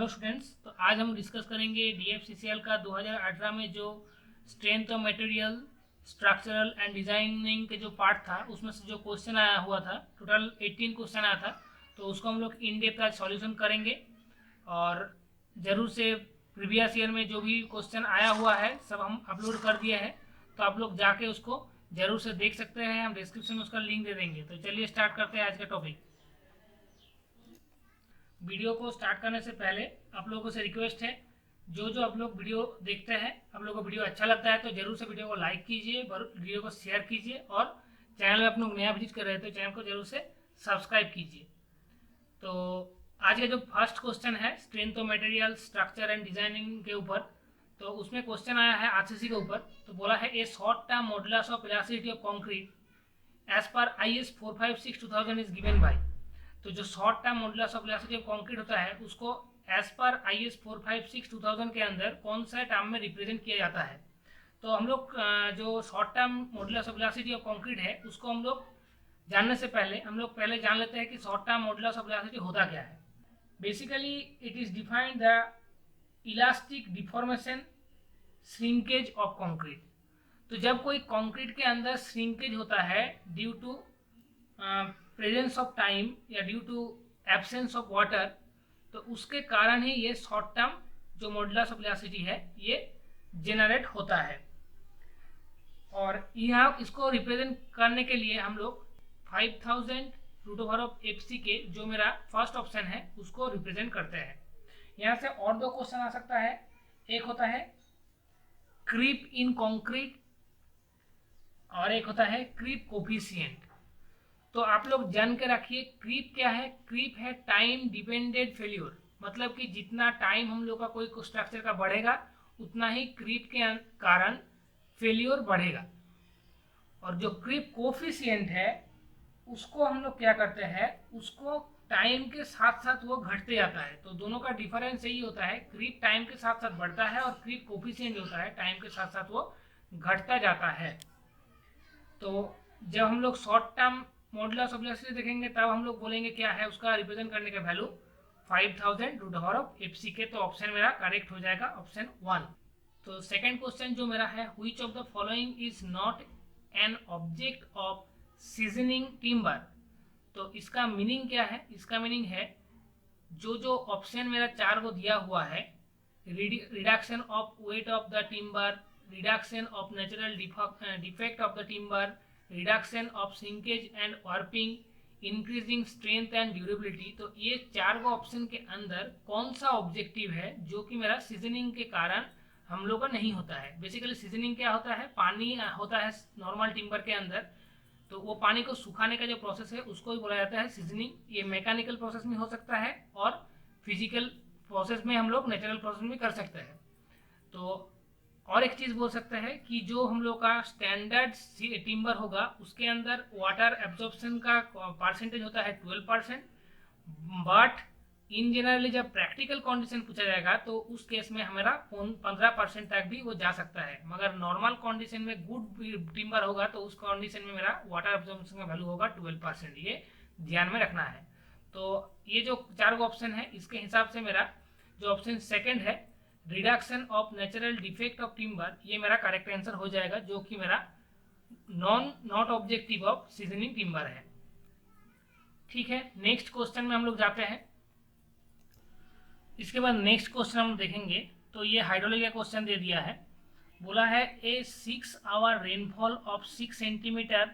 Hello students, तो आज हम डिस्कस करेंगे डीएफसीसीएल का 2018 में जो strength of material, structural and designing के जो पार्ट था उसमें से जो क्वेश्चन आया हुआ था। टोटल 18 क्वेश्चन आया था, तो उसको हम लोग इन डेप्थ आज सॉल्यूशन करेंगे। और ज़रूर से प्रीवियस ईयर में जो भी क्वेश्चन आया हुआ है सब हम अपलोड कर दिए हैं, तो आप लोग जाके उसको ज़रूर से देख सकते हैं। हम डिस्क्रिप्शन में उसका लिंक दे देंगे। तो चलिए स्टार्ट करते हैं आज का टॉपिक। वीडियो को स्टार्ट करने से पहले आप लोगों से रिक्वेस्ट है, जो आप लोग वीडियो देखते हैं, आप लोगों को वीडियो अच्छा लगता है तो जरूर से वीडियो को लाइक कीजिए, वीडियो को शेयर कीजिए, और चैनल में आप लोग नया विजिट कर रहे हैं तो चैनल को जरूर से सब्सक्राइब कीजिए। तो आज का जो फर्स्ट क्वेश्चन है strength of material, structure and designing के ऊपर, तो उसमें क्वेश्चन आया है आरसीसी के ऊपर। तो बोला है a short term modulus of elasticity of concrete as पर IS 456/2000 इज गिवन बाय। तो जो short term modulus of elasticity of concrete होता है उसको एज पर IS 456/2000 के अंदर कौन सा टर्म में रिप्रेजेंट किया जाता है। तो हम लोग जो short term modulus of elasticity of concrete है उसको हम लोग जानने से पहले हम लोग जान लेते हैं कि short term modulus of elasticity होता क्या है। Basically it is defined the elastic deformation shrinkage of concrete. तो जब कोई कंक्रीट के अंदर श्रिंकेज होता है due to presence of time या due to absence of water, तो उसके कारण ही ये शॉर्ट टर्म जो मॉडुलस ऑफ इलास्टिसिटी है ये जेनरेट होता है। और यहाँ इसको रिप्रेजेंट करने के लिए हम लोग 5000√FC के जो मेरा फर्स्ट ऑप्शन है उसको रिप्रेजेंट करते हैं। यहाँ से और दो क्वेश्चन आ सकता है। एक होता है क्रीप इन कंक्रीट और एक होता है क्रीप कोफिशिएंट। तो आप लोग जान के रखिए क्रीप क्या है। क्रीप है टाइम डिपेंडेंट फेल्योर, मतलब कि जितना टाइम हम लोग का कोई स्ट्रक्चर का बढ़ेगा उतना ही क्रीप के कारण फेल्योर बढ़ेगा। और जो क्रीप कोफिशिएंट है उसको हम लोग क्या करते हैं, उसको टाइम के साथ साथ वो घटते जाता है। तो दोनों का डिफरेंस यही होता है, क्रीप टाइम के साथ साथ बढ़ता है और क्रीप कोफिशिएंट जो होता है टाइम के साथ साथ वो घटता जाता है। तो जब हम लोग short term modulus of elasticity देखेंगे तब हम लोग बोलेंगे क्या है उसका रिप्रेजेंट करने का वैल्यू 5000√FC के। तो ऑप्शन मेरा करेक्ट हो जाएगा, ऑप्शन 1। तो सेकंड क्वेश्चन जो मेरा है, which of the following is not an object of seasoning timber. तो इसका मीनिंग क्या है, इसका मीनिंग है जो ऑप्शन मेरा 4 को दिया हुआ है, reduction of weight of the timber, reduction of natural defect of the timber, reduction of shrinkage and warping, increasing strength and durability. तो ये 4 ऑप्शन के अंदर कौन सा ऑब्जेक्टिव है जो कि मेरा सीजनिंग के कारण हम लोग का नहीं होता है। बेसिकली सीजनिंग क्या होता है, पानी होता है नॉर्मल टिम्बर के अंदर, तो वो पानी को सुखाने का जो प्रोसेस है उसको ही बोला जाता है सीजनिंग। ये मैकेनिकल प्रोसेस में हो सकता है और फिजिकल प्रोसेस में हम लोग नेचुरल प्रोसेस में कर सकते हैं। तो और एक चीज़ बोल सकते हैं कि जो हम लोग का स्टैंडर्ड टिम्बर होगा उसके अंदर वाटर एब्जॉर्प्शन का परसेंटेज होता है 12%, बट इन जनरली जब प्रैक्टिकल कंडीशन पूछा जाएगा तो उस केस में हमारा 15% तक भी वो जा सकता है। मगर नॉर्मल कंडीशन में गुड टिम्बर होगा तो उस कंडीशन में मेरा वाटर एब्जॉर्प्शन का वैल्यू होगा 12%। ये ध्यान में रखना है। तो ये जो 4 ऑप्शन है इसके हिसाब से मेरा जो ऑप्शन सेकेंड है, reduction of natural defect of timber, ये मेरा करेक्ट आंसर हो जाएगा, जो कि मेरा not objective of seasoning timber है। ठीक है, नेक्स्ट क्वेश्चन में हम लोग जाते हैं। इसके बाद नेक्स्ट क्वेश्चन हम देखेंगे। तो ये हाइड्रोलिक का क्वेश्चन दे दिया है। बोला है a 6 hour rainfall of 6 centimetre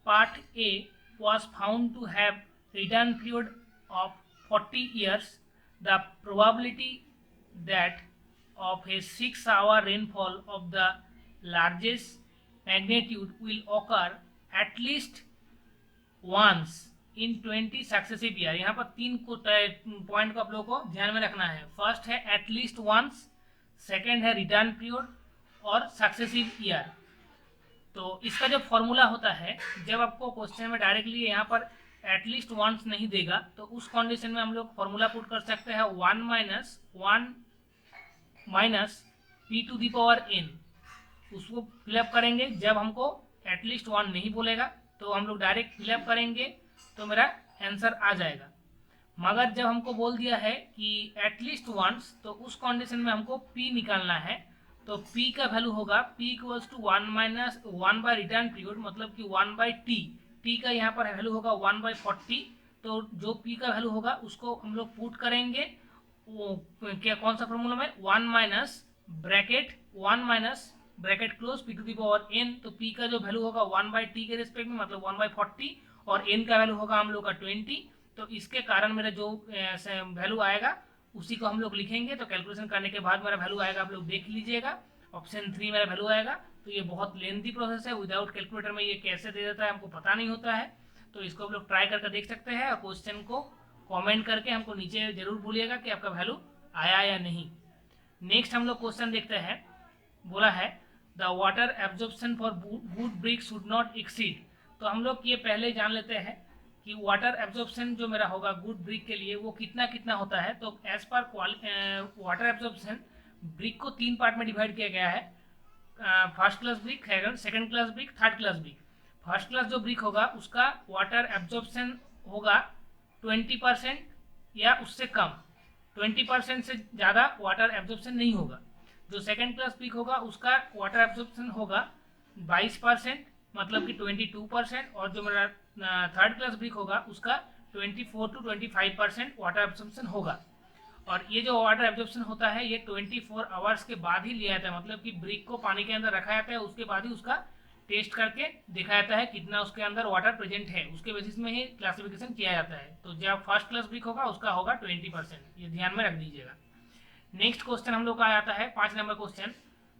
part a was found to have return period of 40 years. The probability that of a 6-hour rainfall of the largest magnitude will occur at least once in 20 successive year। यहाँ पर 3 point को आप लोगों को ध्यान में रखना है। फर्स्ट है एटलीस्ट वंस, सेकेंड है रिटर्न पीरियड और सक्सेसिव ईयर। तो इसका जो फॉर्मूला होता है, जब आपको क्वेश्चन में डायरेक्टली यहाँ पर एटलीस्ट वंस नहीं देगा तो उस कंडीशन में हम लोग फॉर्मूला पुट कर सकते हैं 1 माइनस p⁴n। उसको फिलअप करेंगे। जब हमको एटलीस्ट 1 नहीं बोलेगा तो हम लोग डायरेक्ट फिलअप करेंगे तो मेरा आंसर आ जाएगा। मगर जब हमको बोल दिया है कि एटलीस्ट वंस, तो उस कंडीशन में हमको p निकालना है। तो p का वैल्यू होगा p equals to 1 minus 1 by return period, मतलब कि 1 बाई t का यहाँ पर वैल्यू होगा 1 बाई 40। तो जो p का वैल्यू होगा उसको हम लोग पुट करेंगे वो क्या कौन सा फॉर्मूला में, 1 minus bracket close p to the power n। तो p का जो वैल्यू होगा 1 बाई t के रिस्पेक्ट में, मतलब 1 बाई 40, और n का वैल्यू होगा हम लोग का 20। तो इसके कारण मेरा जो वैल्यू आएगा उसी को हम लोग लिखेंगे। तो कैलकुलेशन करने के बाद मेरा वैल्यू आएगा, आप लोग देख लीजिएगा। ऑप्शन 3 मेरा वैल्यू आएगा। तो ये बहुत लेंथी प्रोसेस है, विदाउट कैलकुलेटर में ये कैसे दे देता है हमको पता नहीं होता है। तो इसको आप लोग ट्राई करके देख सकते हैं, और क्वेश्चन को कमेंट करके हमको नीचे जरूर बोलिएगा कि आपका वैल्यू आया या नहीं। नेक्स्ट हम लोग क्वेश्चन देखते हैं। बोला है the water absorption for good brick should not exceed. तो हम लोग ये पहले जान लेते हैं कि वाटर एब्जॉर्प्शन जो मेरा होगा गुड ब्रिक के लिए वो कितना कितना होता है। तो as per water absorption brick को 3 पार्ट में डिवाइड किया गया है। First class brick, second class brick, third class brick. First class जो ब्रिक होगा उसका वाटर एब्जॉर्प्शन होगा 20% या उससे कम, 20% से ज़्यादा वाटर एब्जॉर्प्शन नहीं होगा। जो सेकंड क्लास ब्रिक होगा उसका वाटर एब्जॉर्प्शन होगा 22%, मतलब कि 22%, और जो मेरा थर्ड क्लास ब्रिक होगा उसका 24 to 25% वाटर एब्जॉर्प्शन होगा। और ये जो वाटर एब्जॉर्प्शन होता है ये 24 आवर्स के बाद ही लिया जाता है, मतलब कि ब्रिक को पानी के अंदर रखा जाता है, उसके बाद ही उसका टेस्ट करके देखा जाता है कितना उसके अंदर वाटर प्रेजेंट है, उसके बेसिस में ही क्लासिफिकेशन किया जाता है। तो जब फर्स्ट क्लास ब्रिक होगा उसका होगा 20%, ये ध्यान में रख दीजिएगा। नेक्स्ट क्वेश्चन हम लोग का आता है 5 नंबर क्वेश्चन।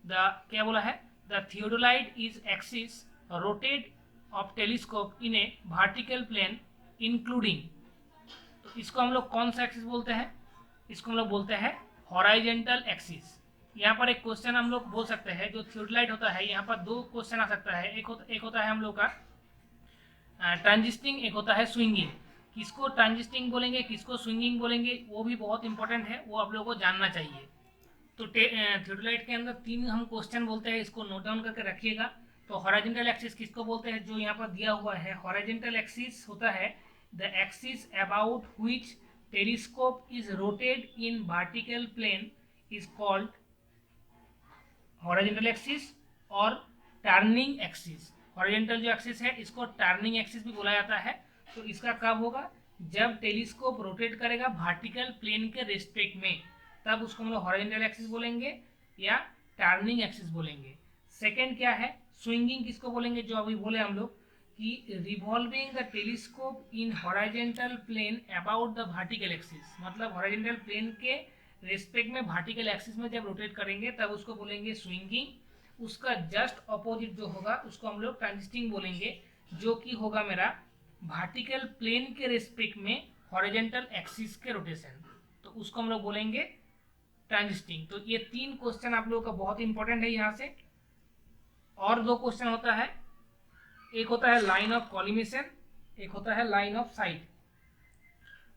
क्या बोला है, the theodolite is axis rotate of telescope in a vertical plane including. तो इसको हम लोग कौन सा एक्सिस बोलते हैं, इसको हम लोग बोलते हैं हॉराइजेंटल एक्सिस। यहाँ पर एक क्वेश्चन हम लोग बोल सकते हैं, जो थियोडोलाइट होता है यहाँ पर 2 क्वेश्चन आ सकता है। एक होता है हम लोग का ट्रांजिस्टिंग, एक होता है स्विंगिंग। किसको ट्रांजिस्टिंग बोलेंगे, किसको स्विंगिंग बोलेंगे, वो भी बहुत इंपॉर्टेंट है, वो आप लोगों को जानना चाहिए। तो थियोडोलाइट के अंदर 3 हम क्वेश्चन बोलते हैं, इसको नोट डाउन करके रखिएगा। तो हॉराइजेंटल एक्सिस किसको बोलते हैं, जो यहाँ पर दिया हुआ है, हॉराइजेंटल एक्सिस होता है the axis about which telescope is rotated in vertical plane is called horizontal axis और टर्निंग एक्सिस। हॉरिजॉन्टल जो एक्सिस है इसको टर्निंग एक्सिस भी बोला जाता है। तो इसका कब होगा, जब टेलीस्कोप रोटेट करेगा वर्टिकल प्लेन के रिस्पेक्ट में, तब उसको हम लोग हॉरिजॉन्टल एक्सिस बोलेंगे या टर्निंग एक्सिस बोलेंगे। सेकंड क्या है, स्विंगिंग किसको बोलेंगे, जो अभी बोले हम लोग कि revolving the telescope in horizontal plane about the vertical axis, मतलब हॉरिजॉन्टल प्लेन के रिस्पेक्ट में वर्टिकल एक्सिस में जब रोटेट करेंगे तब उसको बोलेंगे स्विंगिंग। उसका जस्ट अपोजिट जो होगा उसको हम लोग ट्रांजिस्टिंग बोलेंगे, जो कि होगा मेरा वर्टिकल प्लेन के रिस्पेक्ट में हॉरिजॉन्टल एक्सिस के रोटेशन, तो उसको हम लोग बोलेंगे ट्रांजिस्टिंग। तो ये 3 क्वेश्चन आप लोगों का बहुत इंपॉर्टेंट है यहाँ से। और 2 क्वेश्चन होता है, एक होता है लाइन ऑफ कॉलिमेशन, एक होता है लाइन ऑफ साइट।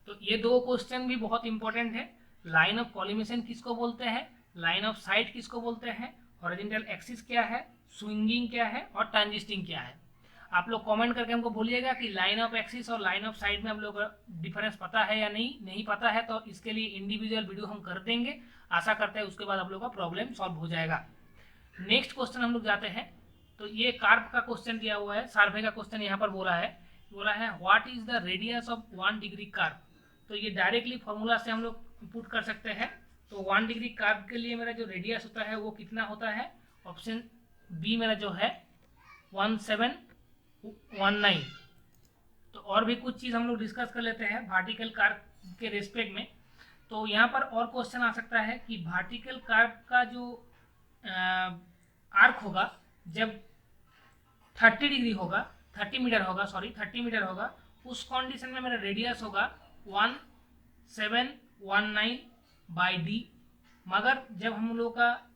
तो ये 2 क्वेश्चन भी बहुत इंपॉर्टेंट है। लाइन ऑफ कॉलिमेशन किसको बोलते हैं, लाइन ऑफ साइट किसको बोलते हैं, हॉरिजॉन्टल एक्सिस क्या है, स्विंगिंग क्या है और ट्रांजिस्टिंग क्या है। आप लोग कमेंट करके हमको बोलिएगा कि लाइन ऑफ एक्सिस और लाइन ऑफ साइट में हम लोग डिफरेंस पता है या नहीं पता है। तो इसके लिए इंडिविजुअल वीडियो हम कर देंगे, आशा करते हैं उसके बाद आप लोग का प्रॉब्लम सॉल्व हो जाएगा। नेक्स्ट क्वेश्चन हम लोग जाते हैं। तो ये कार्प का क्वेश्चन दिया हुआ है, सार्वे का क्वेश्चन यहाँ पर बोला है what is the radius of 1 degree carp. तो ये डायरेक्टली फॉर्मूला से हम लोग पुट कर सकते हैं। तो 1 डिग्री कार्प के लिए मेरा जो रेडियस होता है वो कितना होता है, ऑप्शन बी मेरा जो है 1719। तो और भी कुछ चीज़ हम लोग डिस्कस कर लेते हैं वर्टिकल कार्प के रेस्पेक्ट में। तो यहाँ पर और क्वेश्चन आ सकता है कि वर्टिकल कार्प का जो आर्क होगा जब 30 डिग्री होगा, 30 मीटर होगा, उस कंडीशन में मेरा रेडियस होगा 1719 बाई डी। मगर जब हम लोग का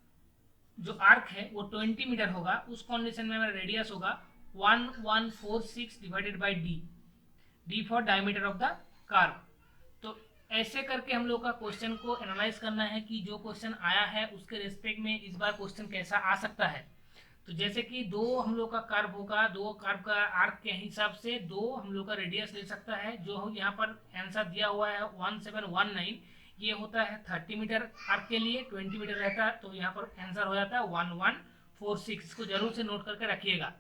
जो आर्क है वो 20 मीटर होगा, उस कंडीशन में मेरा रेडियस होगा 1146 divided by D for diameter of the curve. तो ऐसे करके हम लोग का क्वेश्चन को एनालाइज करना है कि जो क्वेश्चन आया है उसके रेस्पेक्ट में इस बार क्वेश्चन कैसा आ सकता है। तो जैसे कि दो हम लोग का कर्व होगा, दो कर्व का आर्क के हिसाब से दो हम लोग का रेडियस ले सकता है। जो यहाँ पर आंसर दिया हुआ है 1719, ये होता है 30 मीटर आर्क के लिए, 20 मीटर रहता है, तो यहाँ पर आंसर हो जाता है 1146। इसको जरूर से नोट करके रखिएगा।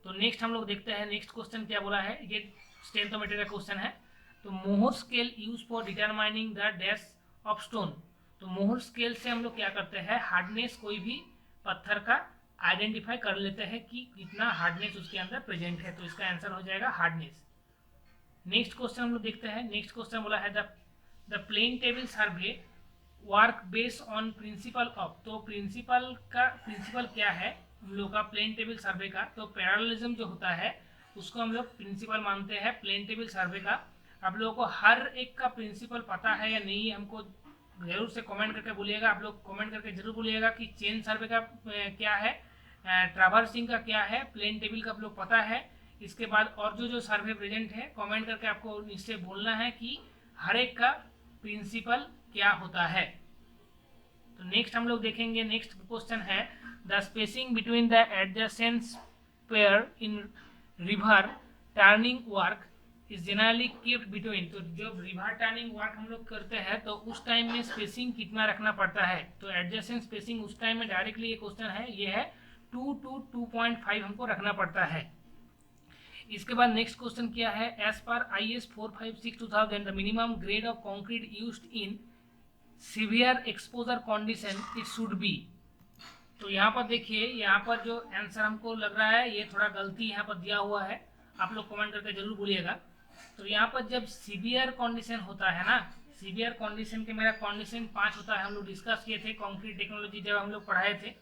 तो नेक्स्ट हम लोग देखते हैं नेक्स्ट क्वेश्चन क्या बोला है। ये स्टेनोमीटर का क्वेश्चन है। तो मोहर scale use for determining the dash of stone. तो मोहर स्केल से हम लोग क्या करते हैं, हार्डनेस कोई भी पत्थर का आइडेंटिफाई कर लेते हैं कि कितना हार्डनेस उसके अंदर प्रेजेंट है। तो इसका आंसर हो जाएगा हार्डनेस। नेक्स्ट क्वेश्चन हम लोग देखते हैं। नेक्स्ट क्वेश्चन बोला है the plane table survey work based on principle of. तो प्रिंसिपल क्या है हम लोग का प्लेन टेबल सर्वे का। तो पैरेललिज्म जो होता है उसको हम लोग प्रिंसिपल मानते हैं प्लेन टेबल सर्वे का। आप लोगों को हर एक का प्रिंसिपल पता है या नहीं, हमको जरूर से कमेंट करके बोलिएगा। आप लोग कमेंट करके जरूर बोलिएगा कि चेन सर्वे का क्या है, ट्रैवर्सिंग का क्या है, प्लेन टेबल का आप लोग पता है। इसके बाद और जो सर्वे प्रेजेंट है कमेंट करके आपको इससे बोलना है कि हर एक का प्रिंसिपल क्या होता है। तो नेक्स्ट हम लोग देखेंगे। नेक्स्ट क्वेश्चन है the spacing between the adjacent pair in river turning work is generally keeped between. तो जब रिवर टर्निंग वर्क हम लोग करते हैं तो उस टाइम में स्पेसिंग कितना रखना पड़ता है। तो एडजेसेंट स्पेसिंग उस टाइम में डायरेक्टली ये क्वेश्चन है, ये है 2 to 2.5 हमको रखना पड़ता है। इसके बाद नेक्स्ट क्वेश्चन क्या है, एज पर IS 456/2000 the minimum grade of concrete used in severe exposure condition it should be. तो यहाँ पर देखिए, यहाँ पर जो आंसर हमको लग रहा है ये थोड़ा गलती यहाँ पर दिया हुआ है, आप लोग कमेंट करके जरूर बोलिएगा। तो यहाँ पर जब सीवियर कंडीशन होता है ना, सीवियर कंडीशन के मेरा कंडीशन 5 होता है। हम लोग डिस्कस किए थे कंक्रीट टेक्नोलॉजी जब हम लोग पढ़ाए थे।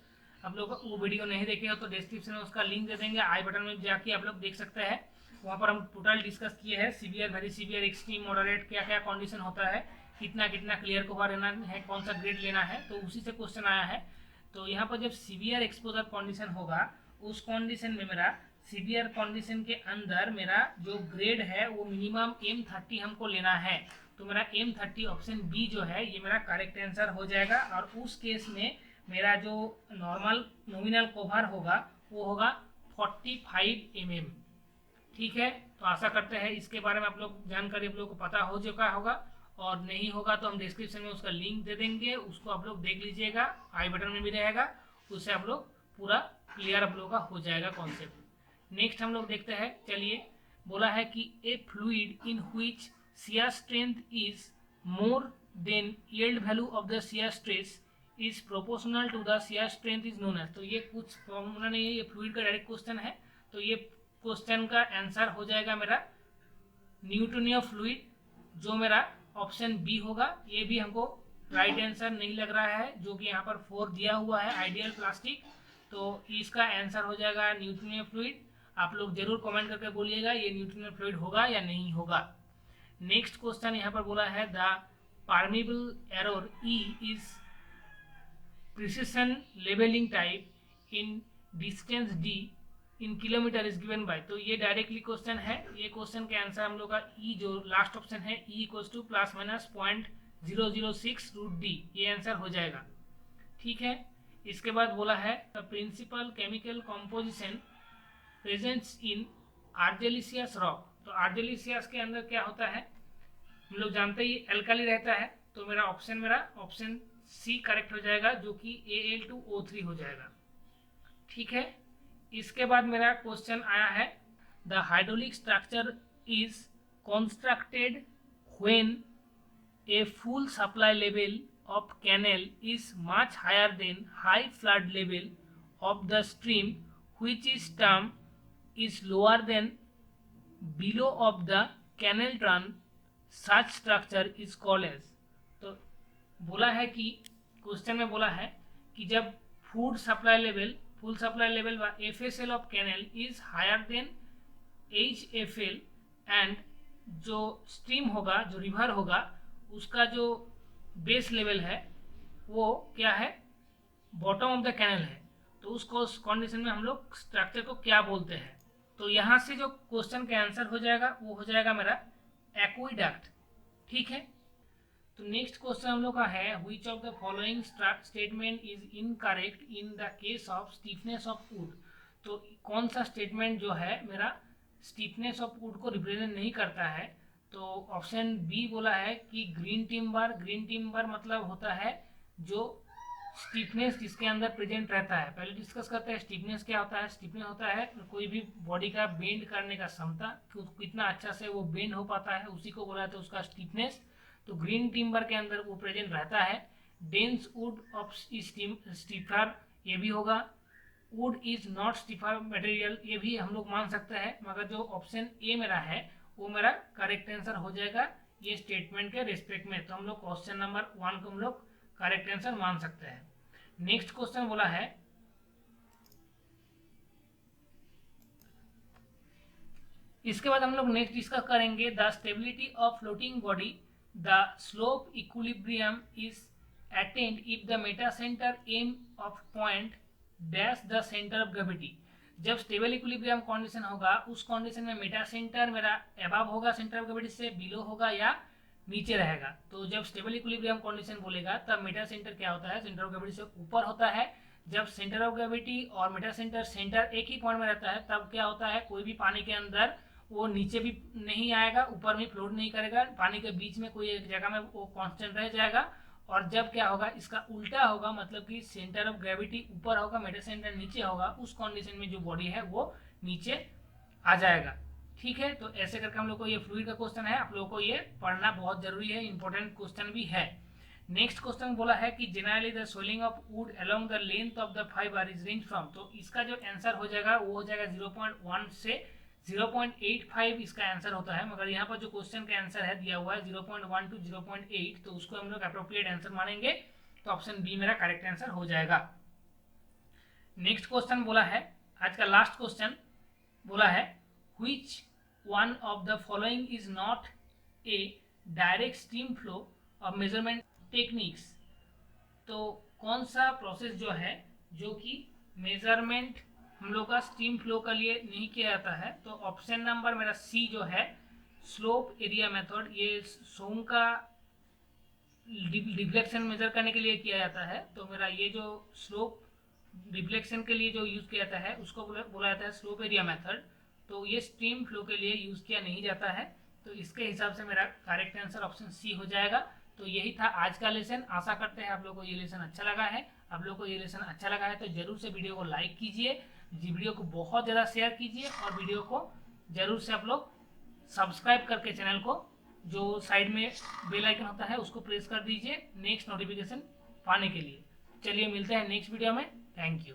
आप लोग वो वीडियो नहीं देखे हो तो डिस्क्रिप्शन में उसका लिंक दे देंगे, आई बटन में जाके आप लोग देख सकते हैं। वहाँ पर हम टोटल डिस्कस किए हैं severe, very severe, extreme, moderate, क्या क्या कंडीशन होता है, कितना कितना क्लियर कवर लेना है, कौन सा ग्रेड लेना है। तो उसी से क्वेश्चन आया है। तो यहाँ पर जब सीवियर एक्सपोजर कंडीशन होगा उस कंडीशन में मेरा सीवियर कंडीशन के अंदर मेरा जो ग्रेड है वो मिनिमम M30 हमको लेना है। तो मेरा M30 ऑप्शन बी जो है ये मेरा करेक्ट आंसर हो जाएगा। और उस केस में मेरा जो नॉर्मल नॉमिनल कवर होगा वो होगा 45 mm। ठीक है, तो आशा करते हैं इसके बारे में आप लोग जानकारी आप लोग को पता हो चुका होगा, और नहीं होगा तो हम डिस्क्रिप्शन में उसका लिंक दे देंगे, उसको आप लोग देख लीजिएगा, आई बटन में भी रहेगा, उससे आप लोग पूरा क्लियर आप लोग का हो जाएगा कॉन्सेप्ट। नेक्स्ट हम लोग देखते हैं। चलिए, बोला है कि a fluid in which shear strength is more than yield value of the shear stress is proportional to the shear strength is known as. तो ये कुछ फॉर्मूला नहीं है, ये फ्लूइड का डायरेक्ट क्वेश्चन है। तो ये क्वेश्चन का आंसर हो जाएगा मेरा न्यूटोनियन फ्लूइड, जो मेरा ऑप्शन बी होगा। ये भी हमको राइट आंसर नहीं लग रहा है, जो कि यहाँ पर 4 दिया हुआ है, आइडियल प्लास्टिक। तो इसका आंसर हो जाएगा न्यूटोनियन फ्लूइड। आप लोग जरूर कमेंट करके बोलिएगा ये न्यूटोनियन फ्लूइड होगा या नहीं होगा। नेक्स्ट क्वेश्चन यहाँ पर बोला है the permissible error E is precision levelling type in distance D in kilometre is given by. तो ये डायरेक्टली क्वेश्चन है। ये क्वेश्चन के आंसर हम लोग का E जो लास्ट ऑप्शन है E इक्वल्स टू ±0.006√D, ये आंसर हो जाएगा। ठीक है, इसके बाद बोला है the principal chemical composition presents in argillaceous rock. तो आर्जेलिसियस के अंदर क्या होता है हम लोग जानते ही, एल्काली रहता है। तो मेरा ऑप्शन सी करेक्ट हो जाएगा, जो कि Al2O3 हो जाएगा। ठीक है, इसके बाद मेरा क्वेश्चन आया है the hydraulic structure is constructed when a full supply level of canal is much higher than high flood level of the stream which is term is lower than below of the canal turn such structure is called as. तो बोला है कि question में बोला है कि जब full supply level FSL of canal is higher than HFL and जो स्ट्रीम होगा, जो रिवर होगा, उसका जो बेस लेवल है वो क्या है, बॉटम ऑफ द कैनल है। तो उसको उस कंडीशन में हम लोग स्ट्रक्चर को क्या बोलते हैं। तो यहाँ से जो क्वेश्चन का आंसर हो जाएगा वो हो जाएगा मेरा एक्विडक्ट। ठीक है, तो नेक्स्ट क्वेश्चन हम लोग का है which of the following statement is incorrect in the case of stiffness of would. तो कौन सा स्टेटमेंट जो है मेरा स्टीफनेस ऑफ वुड को रिप्रेजेंट नहीं करता है। तो ऑप्शन बी बोला है कि ग्रीन टिम्बर मतलब होता है जो स्टीफनेस जिसके अंदर प्रेजेंट रहता है। पहले डिस्कस करते हैं स्टीफनेस क्या होता है। स्टीफनेस होता है कोई भी बॉडी का बेंड करने का क्षमता, कितना अच्छा से वो बेंड हो पाता है, उसी को बोला जाता है उसका स्टीफनेस। तो ग्रीन टिम्बर के अंदर वो प्रेजेंट रहता है। डेंस वुड ऑफ स्टीफर ये भी होगा। वुड इज नॉट स्टीफर मटेरियल ये भी हम लोग मान सकते हैं, मगर जो ऑप्शन ए मेरा है वो मेरा करेक्ट आंसर हो जाएगा ये स्टेटमेंट के रिस्पेक्ट में। तो हम लोग क्वेश्चन नंबर 1 को हम लोग करेक्ट आंसर मान सकते हैं। नेक्स्ट क्वेश्चन बोला है इसके बाद हम लोग नेक्स्ट डिस्कस करेंगे the stability of floating body the slope equilibrium is attained if the meta centre M of point dash the centre of gravity. जब स्टेबल इक्विलिब्रियम कंडीशन होगा उस कंडीशन में मेटा सेंटर मेरा अबव होगा centre of gravity से, below होगा या नीचे रहेगा। तो जब स्टेबल इक्विलिब्रियम कंडीशन बोलेगा तब मेटा सेंटर क्या होता है, सेंटर ऑफ ग्रेविटी से ऊपर होता है। जब सेंटर ऑफ ग्रेविटी और मेटा सेंटर एक ही पॉइंट में रहता है तब क्या होता है, कोई भी पानी के अंदर वो नीचे भी नहीं आएगा, ऊपर भी फ्लोट नहीं करेगा, पानी के बीच में कोई एक जगह में वो कांस्टेंट रह जाएगा। और जब क्या होगा, इसका उल्टा होगा, मतलब कि सेंटर ऑफ ग्रेविटी ऊपर होगा, मेटा सेंटर नीचे होगा, उस कंडीशन में जो बॉडी है वो नीचे आ जाएगा। ठीक है, तो ऐसे करके हम लोग को ये फ्लूइड का क्वेश्चन है, आप लोगों को ये पढ़ना बहुत जरूरी है, इंपॉर्टेंट क्वेश्चन भी है। नेक्स्ट क्वेश्चन बोला है कि generally the soling of would along the length of the fibre is range from. तो इसका जो आंसर हो जाएगा वो हो जाएगा 0.1 से 0.85 इसका आंसर होता है, मगर यहाँ पर जो क्वेश्चन का आंसर है दिया हुआ है 0.1 to 0.8, तो उसको हम लोग अप्रोप्रिएट आंसर मानेंगे। तो ऑप्शन बी मेरा करेक्ट आंसर हो जाएगा। नेक्स्ट क्वेश्चन बोला है, आज का लास्ट क्वेश्चन बोला है which one of the following is not a direct steam flow of measurement techniques. तो कौन सा प्रोसेस जो है जो कि मेजरमेंट हम लोग का स्टीम फ्लो के लिए नहीं किया जाता है। तो ऑप्शन नंबर मेरा सी जो है स्लोप एरिया मेथड, ये सोम का डिफ्लेक्शन मेजर करने के लिए किया जाता है। तो मेरा ये जो स्लोप डिफ्लेक्शन के लिए जो यूज किया जाता है उसको बोला जाता है स्लोप एरिया मेथड। तो ये स्टीम फ्लो के लिए यूज किया नहीं जाता है। तो इसके हिसाब से मेरा करेक्ट आंसर ऑप्शन सी हो जाएगा। तो यही था आज का लेसन। आशा करते हैं आप लोगों को ये लेसन अच्छा लगा है। आप लोगों को ये लेसन अच्छा लगा है तो जरूर से वीडियो को लाइक कीजिए, वीडियो को बहुत ज़्यादा शेयर कीजिए और वीडियो को जरूर से आप लोग सब्सक्राइब करके चैनल को जो साइड में बेल आइकन होता है उसको प्रेस कर दीजिए नेक्स्ट नोटिफिकेशन पाने के लिए। चलिए मिलते हैं नेक्स्ट वीडियो में। Thank you.